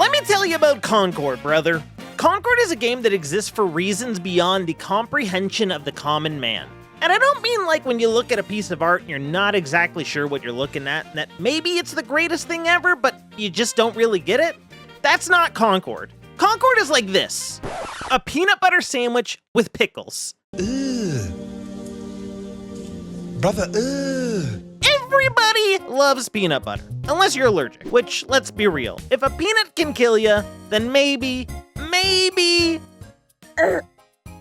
Let me tell you about Concord, brother. Concord is a game that exists for reasons beyond the comprehension of the common man. And I don't mean like when you look at a piece of art and you're not exactly sure what you're looking at, and that maybe it's the greatest thing ever, but you just don't really get it. That's not Concord. Concord is like this: a peanut butter sandwich with pickles. Ugh. Brother, ugh. Everybody loves peanut butter, unless you're allergic, which, let's be real, if a peanut can kill you, then maybe.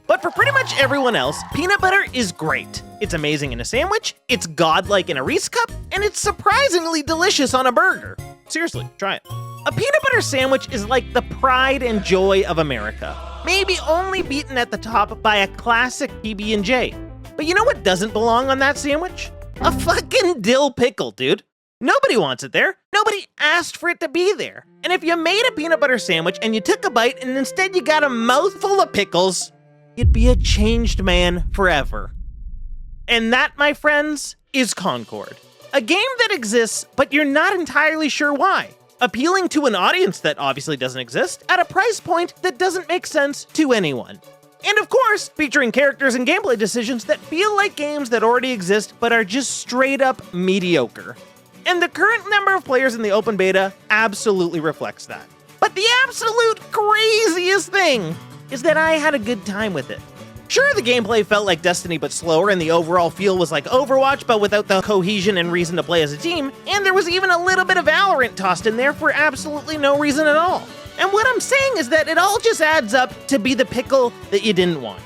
But for pretty much everyone else, peanut butter is great. It's amazing in a sandwich, it's godlike in a Reese cup, and it's surprisingly delicious on a burger. Seriously, try it. A peanut butter sandwich is like the pride and joy of America, maybe only beaten at the top by a classic PB&J. But you know what doesn't belong on that sandwich? A fucking dill pickle, dude. Nobody wants it there. Nobody asked for it to be there. And if you made a peanut butter sandwich and you took a bite and instead you got a mouthful of pickles, you'd be a changed man forever. And that, my friends, is Concord. A game that exists, but you're not entirely sure why. Appealing to an audience that obviously doesn't exist at a price point that doesn't make sense to anyone. And of course, featuring characters and gameplay decisions that feel like games that already exist but are just straight up mediocre. And the current number of players in the open beta absolutely reflects that. But the absolute craziest thing is that I had a good time with it. Sure, the gameplay felt like Destiny but slower, and the overall feel was like Overwatch but without the cohesion and reason to play as a team, and there was even a little bit of Valorant tossed in there for absolutely no reason at all. And what I'm saying is that it all just adds up to be the pickle that you didn't want.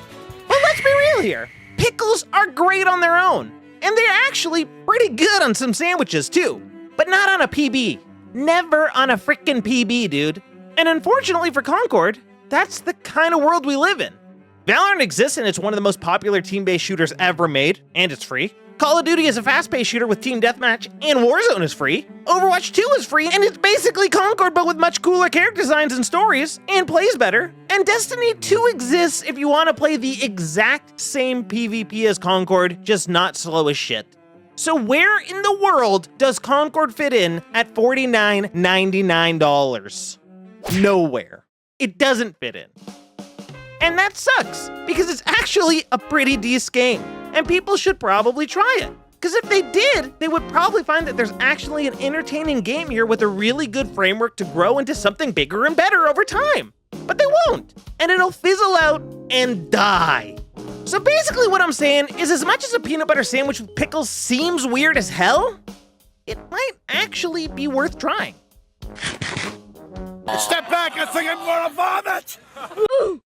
Well, let's be real here. Pickles are great on their own. And they're actually pretty good on some sandwiches too. But not on a PB. Never on a frickin' PB, dude. And unfortunately for Concord, that's the kind of world we live in. Valorant exists and it's one of the most popular team-based shooters ever made, and it's free. Call of Duty is a fast-paced shooter with team deathmatch, and Warzone is free. Overwatch 2 is free, and it's basically Concord but with much cooler character designs and stories, and plays better. And Destiny 2 exists if you want to play the exact same PvP as Concord, just not slow as shit. So where in the world does Concord fit in at $49.99? Nowhere. It doesn't fit in. And that sucks, because it's actually a pretty decent game. And people should probably try it. Because if they did, they would probably find that there's actually an entertaining game here with a really good framework to grow into something bigger and better over time. But they won't. And it'll fizzle out and die. So basically what I'm saying is, as much as a peanut butter sandwich with pickles seems weird as hell, it might actually be worth trying. Step back, I think I'm gonna vomit!